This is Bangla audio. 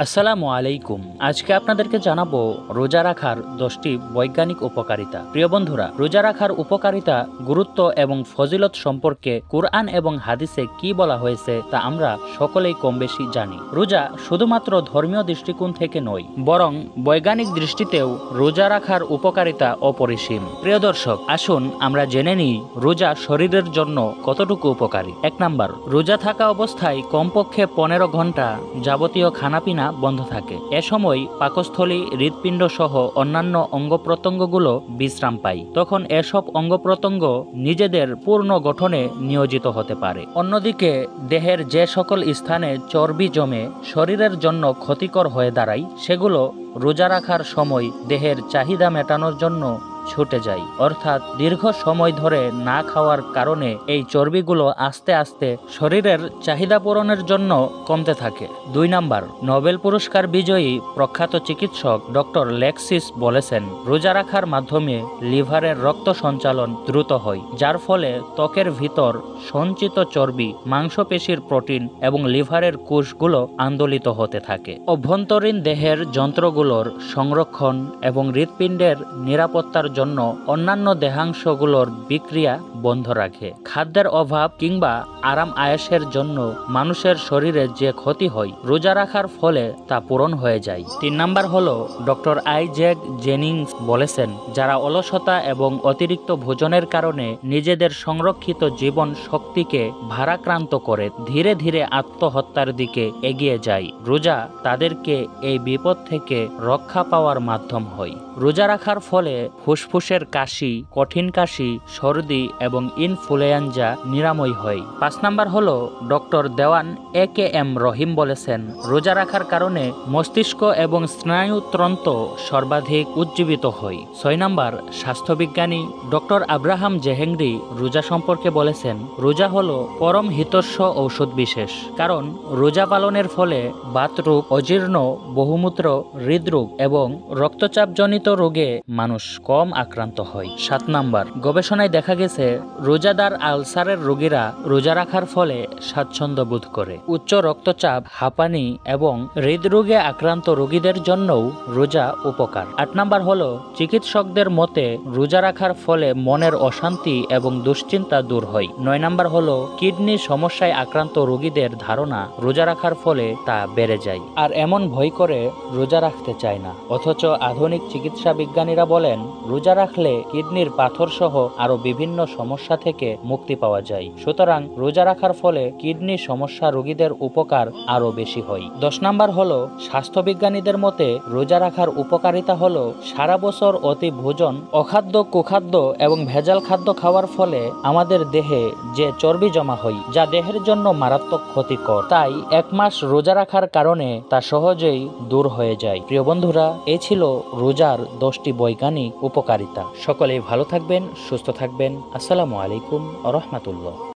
আসসালামু আলাইকুম। আজকে আপনাদেরকে জানাবো রোজা রাখার 10টি বৈজ্ঞানিক উপকারিতা। প্রিয় বন্ধুরা, রোজা রাখার উপকারিতা, গুরুত্ব এবং ফজিলত সম্পর্কে কুরআন এবং হাদিসে কি বলা হয়েছে তা আমরা সকলেই কম বেশি জানি। রোজা শুধুমাত্র ধর্মীয় দৃষ্টিকোণ থেকে নয়, বরং বৈজ্ঞানিক দৃষ্টিতেও রোজা রাখার উপকারিতা অপরিসীম। প্রিয় দর্শক, আসুন আমরা জেনে নিই রোজা শরীরের জন্য কতটুকু উপকারী। 1 নাম্বার, রোজা থাকা অবস্থায় কমপক্ষে 15 ঘন্টা যাবতীয় খানাপিনা বন্ধ থাকে। এ সময় পাকস্থলী, হৃৎপিণ্ড সহ অন্যান্য অঙ্গ প্রত্যঙ্গগুলো বিশ্রাম পায়। তখন এসব অঙ্গ প্রত্যঙ্গ নিজেদের পূর্ণ গঠনে নিয়োজিত হতে পারে। অন্যদিকে দেহের যে সকল স্থানে চর্বি জমে শরীরের জন্য ক্ষতিকর হয়ে দাঁড়ায়, সেগুলো রোজা রাখার সময় দেহের চাহিদা মেটানোর জন্য ছুটে যায়। অর্থাৎ দীর্ঘ সময় ধরে না খাওয়ার কারণে এই চর্বিগুলো আস্তে আস্তে শরীরের চাহিদা পূরণের জন্য কমতে থাকে। 2 নাম্বার, নোবেল পুরস্কার বিজয়ী প্রখ্যাত চিকিৎসক ডক্টর লেক্সিস বলেছেন, রোজা রাখার মাধ্যমে লিভারের রক্ত সঞ্চালন দ্রুত হয়, যার ফলে ত্বকের ভিতর সঞ্চিত চর্বি, মাংসপেশির প্রোটিন এবং লিভারের কোষগুলো আন্দোলিত হতে থাকে। অভ্যন্তরীণ দেহের যন্ত্রগুলোর সংরক্ষণ এবং হৃৎপিণ্ডের নিরাপত্তার জন্য অন্যান্য দেহাংশগুলোর বিক্রিয়া বন্ধ রাখে। খাদ্যের অভাব কিংবা আরাম আয়েশের জন্য মানুষের শরীরে যে ক্ষতি হয়, রোজা রাখার ফলে তা পূরণ হয়ে যায়। 3 নাম্বার হলো, ডক্টর আইজ্যাক জেনিংস বলেছেন, যারা অলসতা এবং অতিরিক্ত ভোজনের কারণে নিজেদের সংরক্ষিত জীবন শক্তিকে ভারাক্রান্ত করে ধীরে ধীরে আত্মহত্যার দিকে এগিয়ে যায়, রোজা তাদেরকে এই বিপদ থেকে রক্ষা পাওয়ার মাধ্যম হয়। রোজা রাখার ফলে ফুসফুসের কাশি, কঠিন কাশি, সর্দি এবং ইনফ্লুয়েঞ্জা নিরাময় হয়। 5 নাম্বার হলো, ডক্টর দেওয়ান AKM রহিম বলেছেন, রোজা রাখার কারণে মস্তিষ্ক এবং স্নায়ুতন্ত্র সর্বাধিক উজ্জীবিত হয়। 6 নাম্বার, স্বাস্থ্যবিজ্ঞানী ডক্টর আব্রাহাম জেহেংরি রোজা সম্পর্কে বলেছেন, রোজা হলো পরম হিতস্য ঔষধ বিশেষ, কারণ রোজা পালনের ফলে বাতরোগ, অজীর্ণ, বহুমূত্র, হৃদরোগ এবং রক্তচাপজনিত রোগে মানুষ কম আক্রান্ত হয়। 7 নাম্বার, গবেষণায় দেখা গেছে রোজাদার আলসারের রোগীরা রোজা রাখার ফলে স্বাচ্ছন্দ্য বোধ করে। উচ্চ রক্তচাপ, হাঁপানি এবং হৃদরোগে আক্রান্ত রোগীদের জন্যও রোজা উপকার। 8 নাম্বার হলো, চিকিৎসকদের মতে রোজা রাখার ফলে মনের অশান্তি এবং দুশ্চিন্তা দূর হয়। 9 নাম্বার হলো, কিডনি সমস্যায় আক্রান্ত রোগীদের ধারণা রোজা রাখার ফলে তা বেড়ে যায়, আর এমন ভয় করে রোজা রাখতে চায় না। অথচ আধুনিক চিকিৎসা বিজ্ঞানীরা বলেন, রোজা রাখলে কিডনির পাথর সহ আরো বিভিন্ন সমস্যা থেকে মুক্তি পাওয়া যায়। সুতরাং রোজা রাখার ফলে কিডনি সমস্যা রোগীদের উপকার আরো বেশি হয়। 10 নাম্বার হলো, স্বাস্থ্যবিজ্ঞানীদের মতে রোজা রাখার উপকারিতা হলো, সারা বছর অতি ভোজন, অখাদ্য, কুখাদ্য এবং ভেজাল খাদ্য খাওয়ার ফলে আমাদের দেহে যে চর্বি জমা হয়, যা দেহের জন্য মারাত্মক ক্ষতিকর, তাই 1 মাস রোজা রাখার কারণে তা সহজেই দূর হয়ে যায়। প্রিয় বন্ধুরা, এই ছিল রোজার 10টি বৈজ্ঞানিক উপকারিতা। সকলেই ভালো থাকবেন, সুস্থ থাকবেন। আসসালামু আলাইকুম ওয়া রাহমাতুল্লাহ।